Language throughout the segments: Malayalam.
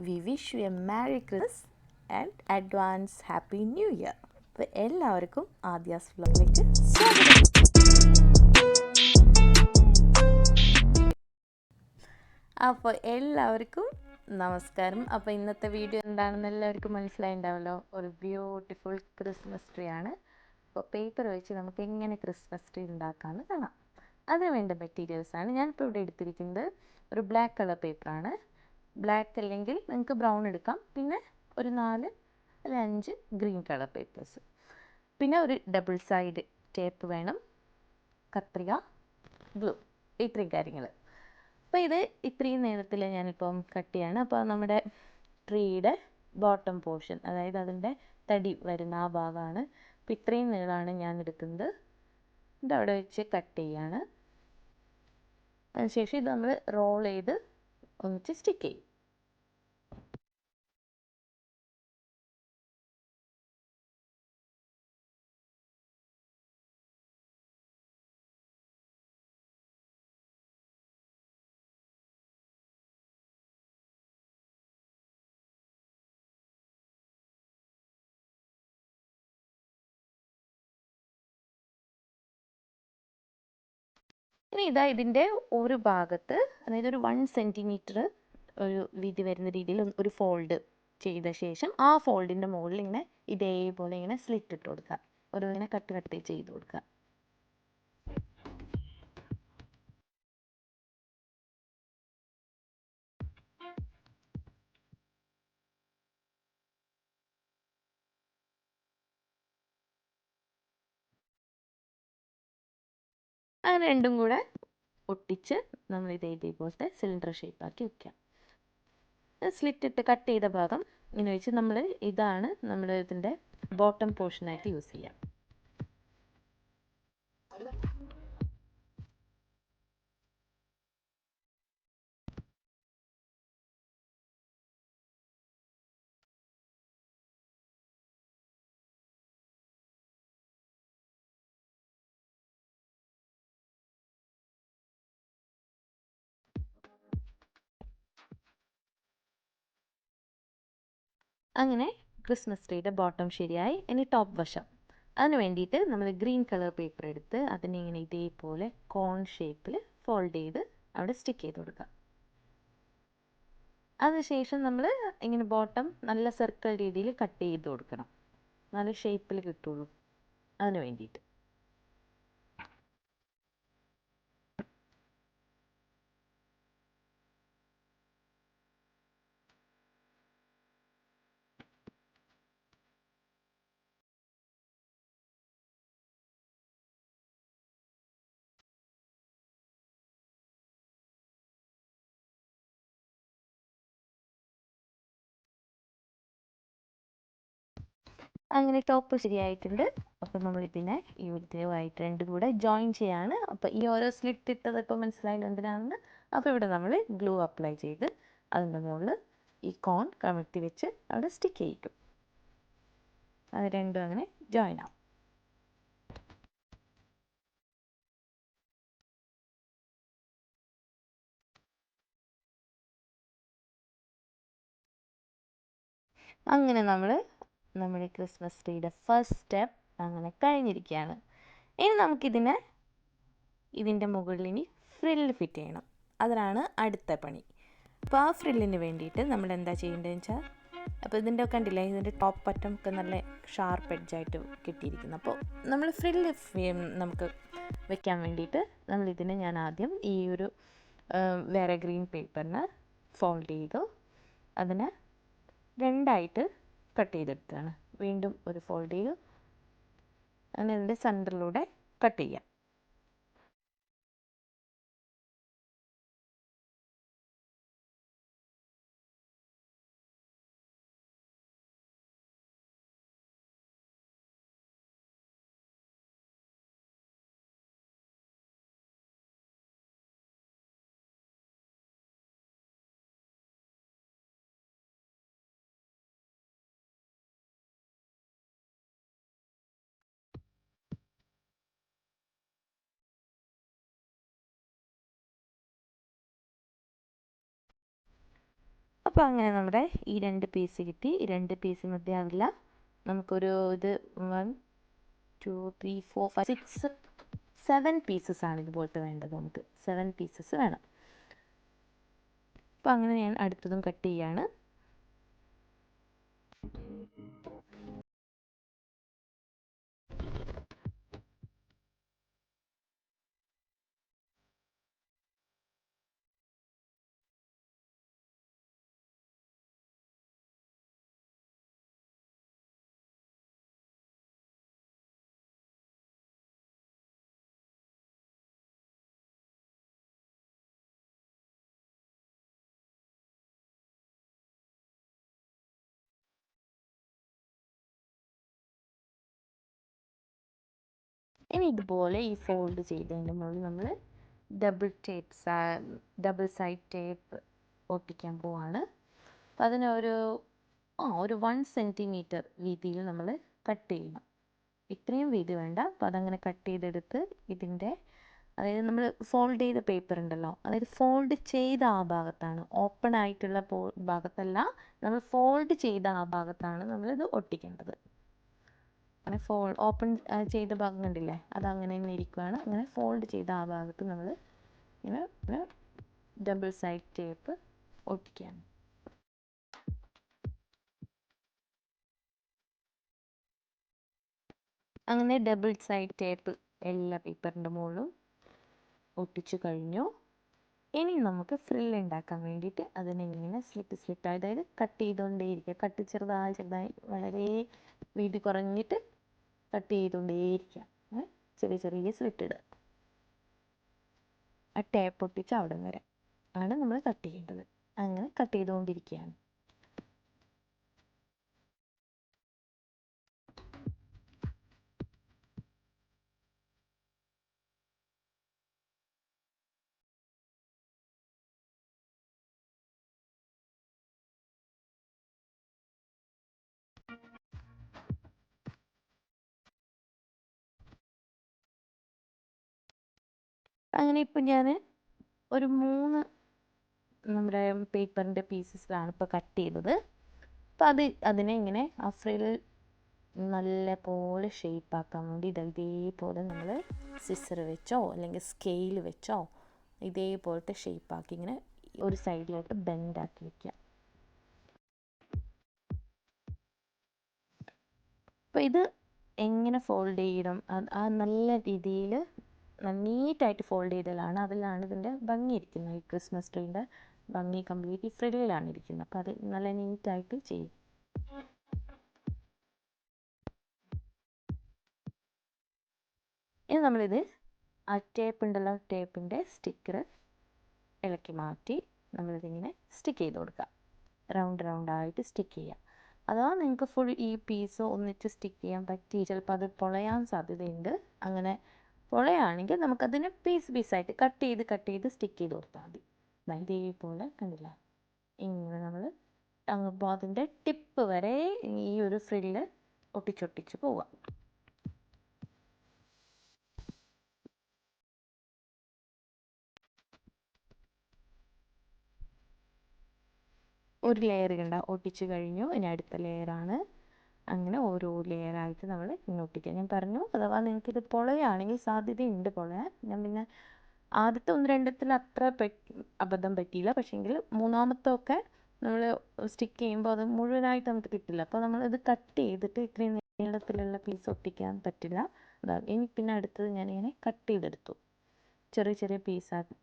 V wish you a merry Christmas and advance happy new year. അപ്പോൾ എല്ലാവർക്കും ആദ്യാസ് വ്ലോഗിലേക്ക് സ്വാഗതം. അപ്പോൾ എല്ലാവർക്കും നമസ്കാരം. അപ്പോൾ ഇന്നത്തെ വീഡിയോ എന്താണെന്ന് എല്ലാവർക്കും മനസ്സിലായിട്ടുണ്ടാവല്ലോ. ഒരു ബ്യൂട്ടിഫുൾ ക്രിസ്മസ് ട്രീ ആണ്. അപ്പോൾ പേപ്പർ വെച്ച് നമുക്ക് എങ്ങനെ ക്രിസ്മസ് ട്രീ ഉണ്ടാക്കാമെന്ന് കാണാം. അതിന് വേണ്ട മെറ്റീരിയൽസാണ് ഞാനിപ്പോൾ ഇവിടെ എടുത്തിരിക്കുന്നത്. ഒരു ബ്ലാക്ക് കളർ പേപ്പറാണ്. ബ്ലാക്ക് അല്ലെങ്കിൽ നിങ്ങൾക്ക് ബ്രൗൺ എടുക്കാം. പിന്നെ ഒരു 4 അല്ലെങ്കിൽ 5 ഗ്രീൻ കളർ പേപ്പേഴ്സ്. പിന്നെ ഒരു ഡബിൾ സൈഡ് ടേപ്പ് വേണം, കത്രിക, ഗ്ലൂ, ഇത്രയും കാര്യങ്ങൾ. അപ്പോൾ ഇത് ഇത്രയും നീളത്തിൽ ഞാനിപ്പം കട്ട് ചെയ്യാണ്. അപ്പോൾ നമ്മുടെ ട്രീയുടെ ബോട്ടം പോർഷൻ, അതായത് അതിൻ്റെ തടി വരുന്ന ആ ഭാഗമാണ്. അപ്പോൾ ഇത്രയും നീളമാണ് ഞാൻ എടുക്കുന്നത്. ഇത് അവിടെ വെച്ച് കട്ട് ചെയ്യാണ്. അതിനുശേഷം ഇത് നമ്മൾ റോൾ ചെയ്ത് ഒന്നിച്ച് സ്റ്റിക്ക് ചെയ്യും. ഇനി ഇതാ ഇതിൻ്റെ ഒരു ഭാഗത്ത്, അതായത് ഒരു 1 സെൻറ്റിമീറ്റർ ഒരു വീതി വരുന്ന രീതിയിൽ ഒരു ഫോൾഡ് ചെയ്ത ശേഷം ആ ഫോൾഡിൻ്റെ മുകളിൽ ഇങ്ങനെ ഇതേപോലെ ഇങ്ങനെ സ്ലിറ്റ് ഇട്ട് കൊടുക്കുക. ഒരു ഇങ്ങനെ കട്ട് ചെയ്ത് കൊടുക്കുക. അങ്ങനെ രണ്ടും കൂടെ ഒട്ടിച്ച് നമ്മൾ ഇതേപോലത്തെ സിലിണ്ടർ ഷേപ്പാക്കി വെക്കാം. സ്ലിറ്റ് ഇട്ട് കട്ട് ചെയ്ത ഭാഗം ഇങ്ങനെ വെച്ച് നമ്മൾ ഇതാണ് നമ്മൾ ഇതിൻ്റെ ബോട്ടം പോർഷനായിട്ട് യൂസ് ചെയ്യാം. അങ്ങനെ ക്രിസ്മസ് ട്രീയുടെ ബോട്ടം ശരിയായി. ഇനി ടോപ്പ് വശം, അതിന് വേണ്ടിയിട്ട് നമ്മൾ ഗ്രീൻ കളർ പേപ്പർ എടുത്ത് അതിനെ ഇങ്ങനെ ഇതേപോലെ കോൺ ഷേപ്പിൽ ഫോൾഡ് ചെയ്ത് അവിടെ സ്റ്റിക്ക് ചെയ്ത് കൊടുക്കുക. അതിനുശേഷം നമ്മൾ ഇങ്ങനെ ബോട്ടം നല്ല സർക്കിൾ രീതിയിൽ കട്ട് ചെയ്ത് കൊടുക്കണം, നല്ല ഷേപ്പിൽ കിട്ടുള്ളൂ. അതിന് വേണ്ടിയിട്ട് അങ്ങനെ ടോപ്പ് ശരിയായിട്ടുണ്ട്. അപ്പോൾ നമ്മളിതിനെ ഇതുമായിട്ട് രണ്ടും കൂടെ ജോയിൻ ചെയ്യാണ്. അപ്പോൾ ഈ ഓരോ സ്ലിറ്റ് ഇട്ടത് ഇപ്പോൾ മനസ്സിലായില്ല എന്തിനാണെന്ന്. അപ്പോൾ ഇവിടെ നമ്മൾ ഗ്ലൂ അപ്ലൈ ചെയ്ത് അതിൻ്റെ മുകളിൽ ഈ കോൺ കമഴ്ത്തി വെച്ച് അവിടെ സ്റ്റിക്ക് ചെയ്യിക്കും. അത് രണ്ടും അങ്ങനെ ജോയിൻ ആവും. അങ്ങനെ നമ്മുടെ ക്രിസ്മസ് ട്രീയുടെ ഫസ്റ്റ് സ്റ്റെപ്പ് അങ്ങനെ കഴിഞ്ഞിരിക്കുകയാണ്. ഇനി നമുക്കിതിനെ ഇതിൻ്റെ മുകളിൽ ഇനി ഫ്രില്ല് ഫിറ്റ് ചെയ്യണം. അതിനാണ് അടുത്ത പണി. അപ്പോൾ ആ ഫ്രില്ലിന് വേണ്ടിയിട്ട് നമ്മൾ എന്താ ചെയ്യേണ്ടതെന്ന് വെച്ചാൽ, അപ്പോൾ ഇതിൻ്റെ കണ്ടില്ലേ, ഇതിൻ്റെ ടോപ്പ് അറ്റം ഒക്കെ നല്ല ഷാർപ്പ് എഡ്ജായിട്ട് കിട്ടിയിരിക്കുന്നു. അപ്പോൾ നമ്മൾ ഫ്രില്ല് നമുക്ക് വെക്കാൻ വേണ്ടിയിട്ട് നമ്മളിതിനെ ഞാൻ ആദ്യം ഈ ഒരു വേറെ ഗ്രീൻ പേപ്പറിന് ഫോൾഡ് ചെയ്തു അതിനെ രണ്ടായിട്ട് കട്ട് ചെയ്തെടുക്കുകയാണ്. വീണ്ടും ഒരു ഫോൾഡ് ചെയ്തു അങ്ങനെ ഇതിൻ്റെ സെൻറ്ററിലൂടെ കട്ട് ചെയ്യാം. അപ്പോൾ അങ്ങനെ നമ്മുടെ ഈ 2 പീസ് കിട്ടി. ഈ 2 പീസ് മതിയാവില്ല, നമുക്കൊരു ഇത് 1 2 3 4 5 6 7 പീസസ് ആണ് ഇതുപോലത്തെ വേണ്ടത്. നമുക്ക് 7 പീസസ് വേണം. അപ്പോൾ അങ്ങനെ ഞാൻ അടുത്തതും കട്ട് ചെയ്യാണ്. ഇനി ഇതുപോലെ ഈ ഫോൾഡ് ചെയ്തതിൻ്റെ മുകളിൽ നമ്മൾ ഡബിൾ സൈഡ് ടേപ്പ് ഒട്ടിക്കാൻ പോവാണ്. അപ്പം അതിനൊരു ഒരു 1 സെൻറ്റിമീറ്റർ വീതിയിൽ നമ്മൾ കട്ട് ചെയ്യണം. ഇത്രയും വീതി വേണ്ട. അപ്പോൾ അതങ്ങനെ കട്ട് ചെയ്തെടുത്ത് ഇതിൻ്റെ, അതായത് നമ്മൾ ഫോൾഡ് ചെയ്ത പേപ്പർ ഉണ്ടല്ലോ, അതായത് ഫോൾഡ് ചെയ്ത ആ ഭാഗത്താണ്, ഓപ്പൺ ആയിട്ടുള്ള ഭാഗത്തല്ല, നമ്മൾ ഫോൾഡ് ചെയ്ത ആ ഭാഗത്താണ് നമ്മളിത് ഒട്ടിക്കേണ്ടത്. അങ്ങനെ ഓപ്പൺ ചെയ്ത ഭാഗം കണ്ടില്ലേ, അതങ്ങനെ തന്നെ ഇരിക്കുകയാണ്. അങ്ങനെ ഫോൾഡ് ചെയ്ത ആ ഭാഗത്ത് നമ്മൾ ഇങ്ങനെ ഡബിൾ സൈഡ് ടേപ്പ് ഒട്ടിക്കുകയാണ്. അങ്ങനെ ഡബിൾ സൈഡ് ടേപ്പ് എല്ലാ പേപ്പറിൻ്റെ മുകളിലും ഒട്ടിച്ചു കഴിഞ്ഞു. ഇനി നമുക്ക് ഫ്രില്ല് ഉണ്ടാക്കാൻ വേണ്ടിയിട്ട് അതിനെങ്ങനെ സ്ലിറ്റ് അതായത് കട്ട് ചെയ്തുകൊണ്ടേയിരിക്കുക. കട്ട് ചെറുതായി വളരെ വീതി കുറഞ്ഞിട്ട് കട്ട് ചെയ്തുകൊണ്ടേയിരിക്കുക. ചെറിയ ചെറിയ സ്ലിറ്റ് ഇടുക. ആ ടേപ്പ് ഒട്ടിച്ച് അവിടെ വരെ ആണ് നമ്മൾ കട്ട് ചെയ്യേണ്ടത്. അങ്ങനെ കട്ട് ചെയ്തുകൊണ്ടിരിക്കുകയാണ്. അങ്ങനെ ഇപ്പം ഞാൻ ഒരു 3 നമ്മുടെ പേപ്പറിൻ്റെ പീസസിലാണ് ഇപ്പോൾ കട്ട് ചെയ്തത്. അപ്പോൾ അതിനെ ഇങ്ങനെ ആ ഫ്രിൽ നല്ല പോലെ ഷേപ്പാക്കാൻ വേണ്ടി ഇതേപോലെ നമ്മൾ സിസർ വെച്ചോ അല്ലെങ്കിൽ സ്കെയിൽ വെച്ചോ ഇതേപോലത്തെ ഷേപ്പാക്കി ഇങ്ങനെ ഒരു സൈഡിലോട്ട് ബെൻഡാക്കി വയ്ക്കുക. അപ്പോൾ ഇത് എങ്ങനെ ഫോൾഡ് ചെയ്യണം, ആ നല്ല രീതിയിൽ നീറ്റായിട്ട് ഫോൾഡ് ചെയ്തലാണ്, അതിലാണ് ഇതിൻ്റെ ഭംഗി ഇരിക്കുന്നത്. ഈ ക്രിസ്മസ് ട്രീൻ്റെ ഭംഗി കംപ്ലീറ്റ് ഈ ഫ്രില്ലിലാണ് ഇരിക്കുന്നത്. അപ്പോൾ അത് നല്ല നീറ്റായിട്ട് ചെയ്യും. ഇനി നമ്മളിത് ആ ടേപ്പ് ഉണ്ടല്ലോ, ടേപ്പിൻ്റെ സ്റ്റിക്കർ ഇളക്കി മാറ്റി നമ്മളിതിങ്ങനെ സ്റ്റിക്ക് ചെയ്ത് കൊടുക്കുക. റൗണ്ടായിട്ട് സ്റ്റിക്ക് ചെയ്യുക. അഥവാ നിങ്ങൾക്ക് ഫുൾ ഈ പീസ് ഒന്നിച്ച് സ്റ്റിക്ക് ചെയ്യാൻ പറ്റി ചിലപ്പോൾ അത് പൊളയാൻ സാധ്യതയുണ്ട്. അങ്ങനെ പൊളയാണെങ്കിൽ നമുക്കതിനെ പീസായിട്ട് കട്ട് ചെയ്ത് സ്റ്റിക്ക് ചെയ്ത് കൊടുത്താൽ മതി. ഇതേപോലെ കണ്ടില്ല, ഇങ്ങനെ നമ്മൾ അപ്പോൾ അതിൻ്റെ ടിപ്പ് വരെ ഈ ഒരു ഫ്രില്ല് ഒട്ടിച്ചൊട്ടിച്ച് പോവുക. ഒരു ലെയർ കണ്ട ഒട്ടിച്ച് കഴിഞ്ഞു. ഇനി അടുത്ത ലെയറാണ്. അങ്ങനെ ഓരോ ലെയറായിട്ട് നമ്മൾ ഇങ്ങനെ ഒട്ടിക്കുക. ഞാൻ പറഞ്ഞു, അഥവാ നിങ്ങൾക്കിത് പൊളയാണെങ്കിൽ സാധ്യതയുണ്ട് പൊളയാൻ. ഞാൻ പിന്നെ ആദ്യത്തെ 1-2 അത്ര അബദ്ധം പറ്റിയില്ല. പക്ഷേങ്കിൽ മൂന്നാമത്തൊക്കെ നമ്മൾ സ്റ്റിക്ക് ചെയ്യുമ്പോൾ അത് മുഴുവനായിട്ട് നമുക്ക് കിട്ടില്ല. അപ്പോൾ നമ്മളിത് കട്ട് ചെയ്തിട്ട് ഇത്രയും നീളത്തിലുള്ള പീസ് ഒട്ടിക്കാൻ പറ്റില്ല. ഇനി പിന്നെ അടുത്തത് ഞാനിങ്ങനെ കട്ട് ചെയ്തെടുത്തു, ചെറിയ ചെറിയ പീസാക്കി.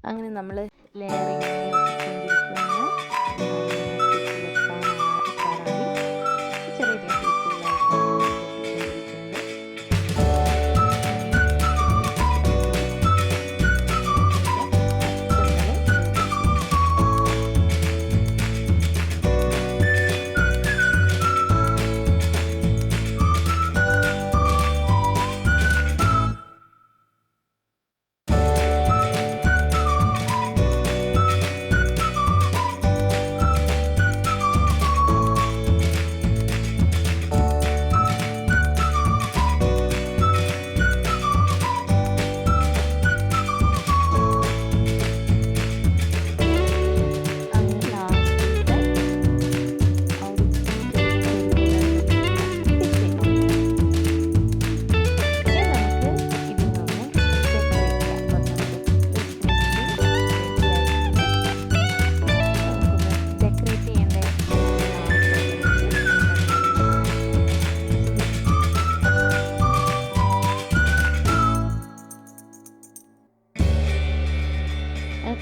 അങ്ങനെ നമ്മൾ ലെയറിങ് ഒട്ടിച്ചുകൊണ്ടിരിക്കുകയാണ്. ചെറിയ രീതിയിൽ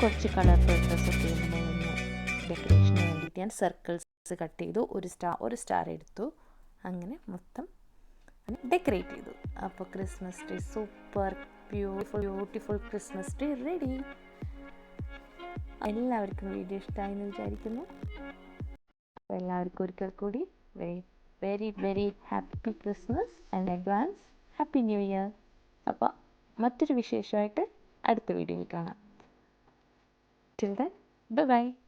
കുറച്ച് കളർ പേപ്പേഴ്സ് ഒക്കെ ഒന്ന് ഡെക്കറേഷന് വേണ്ടിയിട്ട് ഞാൻ സർക്കിൾസ് കട്ട് ചെയ്തു. ഒരു സ്റ്റാർ എടുത്തു. അങ്ങനെ മൊത്തം ഡെക്കറേറ്റ് ചെയ്തു. അപ്പോൾ Christmas tree super beautiful Christmas tree ready. എല്ലാവർക്കും വീഡിയോ ഇഷ്ടമായി എന്ന് വിചാരിക്കുന്നു. അപ്പോൾ എല്ലാവർക്കും ഒരിക്കൽ കൂടി very happy Christmas and advance happy new year. അപ്പോൾ മറ്റൊരു വിശേഷമായിട്ട് അടുത്ത വീഡിയോയിൽ കാണാം. Till then, bye-bye.